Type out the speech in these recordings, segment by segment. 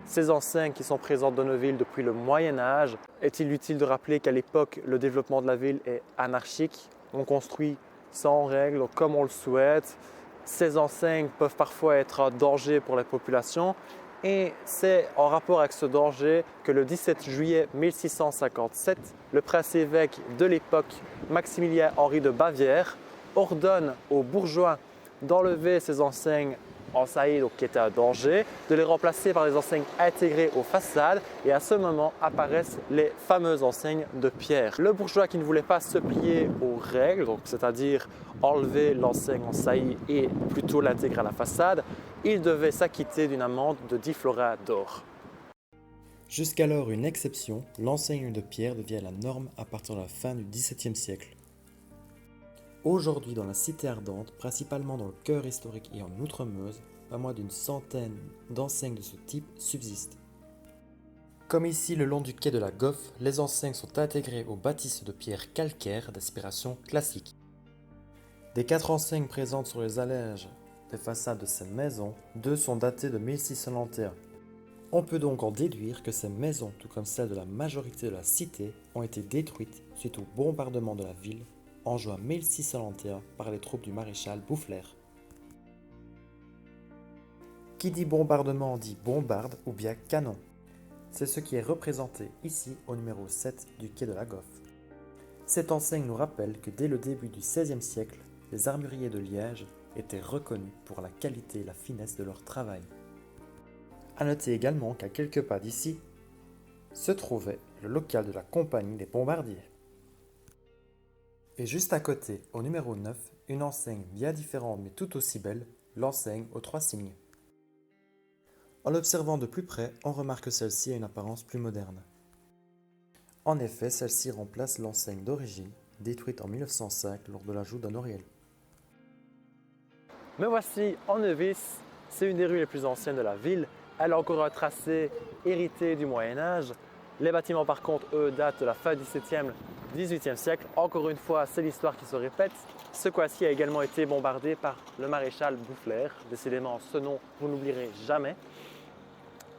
Ces enseignes qui sont présentes dans nos villes depuis le Moyen Âge, est-il utile de rappeler qu'à l'époque, le développement de la ville est anarchique? On construit sans règles, comme on le souhaite. Ces enseignes peuvent parfois être un danger pour la population et c'est en rapport avec ce danger que le 17 juillet 1657, le prince-évêque de l'époque, Maximilien-Henri de Bavière, ordonne aux bourgeois d'enlever ces enseignes en saillie, donc qui étaient un danger, de les remplacer par des enseignes intégrées aux façades et à ce moment apparaissent les fameuses enseignes de pierre. Le bourgeois qui ne voulait pas se plier aux règles, c'est-à-dire enlever l'enseigne en saillie et plutôt l'intégrer à la façade, il devait s'acquitter d'une amende de 10 florins d'or. Jusqu'alors une exception, l'enseigne de pierre devient la norme à partir de la fin du XVIIe siècle. Aujourd'hui, dans la cité ardente, principalement dans le cœur historique et en Outremeuse, pas moins d'une centaine d'enseignes de ce type subsistent. Comme ici le long du quai de la Goffe, les enseignes sont intégrées aux bâtisses de pierre calcaire d'inspiration classique. Des 4 enseignes présentes sur les allèges des façades de ces maisons, 2 sont datées de 1691. On peut donc en déduire que ces maisons, tout comme celles de la majorité de la cité, ont été détruites suite au bombardement de la ville en juin 1691 par les troupes du maréchal Boufflers. Qui dit bombardement dit bombarde ou bien canon. C'est ce qui est représenté ici au numéro 7 du quai de la Goffe. Cette enseigne nous rappelle que dès le début du XVIe siècle, les armuriers de Liège étaient reconnus pour la qualité et la finesse de leur travail. A noter également qu'à quelques pas d'ici se trouvait le local de la compagnie des bombardiers. Et juste à côté, au numéro 9, une enseigne bien différente mais tout aussi belle, l'enseigne aux 3 signes. En l'observant de plus près, on remarque que celle-ci a une apparence plus moderne. En effet, celle-ci remplace l'enseigne d'origine, détruite en 1905 lors de l'ajout d'un oriel. Me voici en Nevis, c'est une des rues les plus anciennes de la ville. Elle a encore un tracé hérité du Moyen-Âge. Les bâtiments par contre, eux, datent de la fin du XVIIe, XVIIIe siècle. Encore une fois, c'est l'histoire qui se répète. Ce coin-ci a également été bombardé par le maréchal Boufflers. Décidément, ce nom, vous n'oublierez jamais.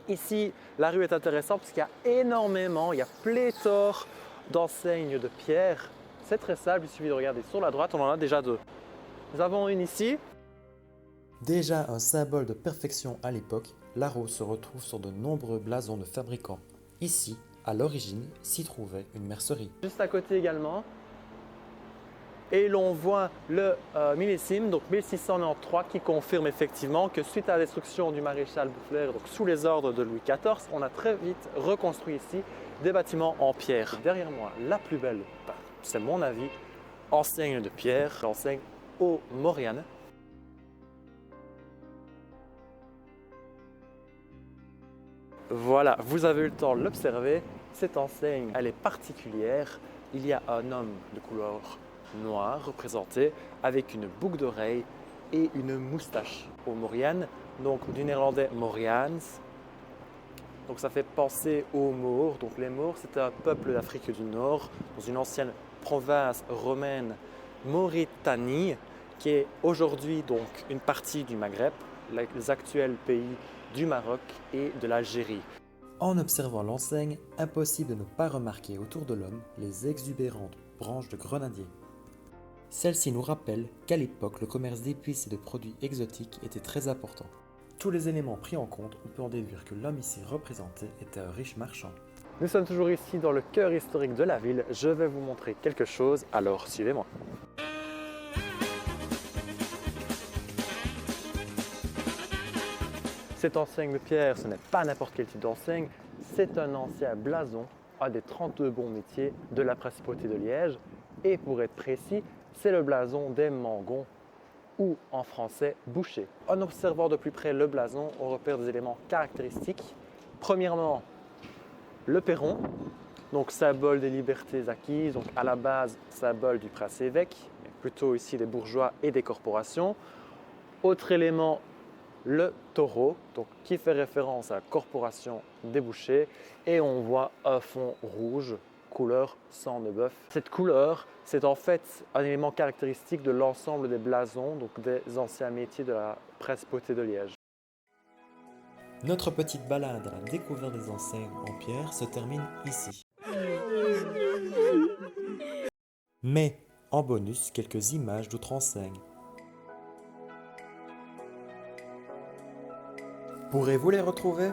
Ici, la rue est intéressante parce qu'il y a énormément, il y a pléthore d'enseignes de pierre. C'est très simple, il suffit de regarder sur la droite, on en a déjà 2. Nous avons une ici. Déjà un symbole de perfection à l'époque, l'arrow se retrouve sur de nombreux blasons de fabricants. Ici, à l'origine, s'y trouvait une mercerie. Juste à côté également. Et l'on voit le millésime, donc 1693, qui confirme effectivement que suite à la destruction du maréchal Boufflers, donc sous les ordres de Louis XIV, on a très vite reconstruit ici des bâtiments en pierre. Derrière moi, la plus belle, c'est mon avis, enseigne de pierre, l'enseigne aux Maurianes. Voilà, vous avez eu le temps de l'observer. Cette enseigne, elle est particulière. Il y a un homme de couleur noire représenté avec une boucle d'oreille et une moustache aux Maurianes, donc du néerlandais Moriaans. Donc ça fait penser aux Maures. Donc les Maures, c'était un peuple d'Afrique du Nord dans une ancienne province romaine, Mauritanie, qui est aujourd'hui donc une partie du Maghreb, les actuels pays du Maroc et de l'Algérie. En observant l'enseigne, impossible de ne pas remarquer autour de l'homme les exubérantes branches de grenadier. Celle-ci nous rappelle qu'à l'époque, le commerce d'épices et de produits exotiques était très important. Tous les éléments pris en compte, on peut en déduire que l'homme ici représenté était un riche marchand. Nous sommes toujours ici dans le cœur historique de la ville. Je vais vous montrer quelque chose, alors suivez-moi. Cette enseigne de pierre, ce n'est pas n'importe quel type d'enseigne, c'est un ancien blason, un des 32 bons métiers de la principauté de Liège. Et pour être précis, c'est le blason des Mangons, ou en français boucher. En observant de plus près le blason, on repère des éléments caractéristiques. Premièrement, le perron, donc symbole des libertés acquises, donc à la base symbole du prince-évêque, mais plutôt ici des bourgeois et des corporations. Autre élément, le taureau, donc qui fait référence à la corporation des bouchers, et on voit un fond rouge, couleur sang de bœuf. Cette couleur, c'est en fait un élément caractéristique de l'ensemble des blasons, donc des anciens métiers de la principauté de Liège. Notre petite balade à la découverte des enseignes en pierre se termine ici. Mais, en bonus, quelques images d'autres enseignes. Pourrez-vous les retrouver ?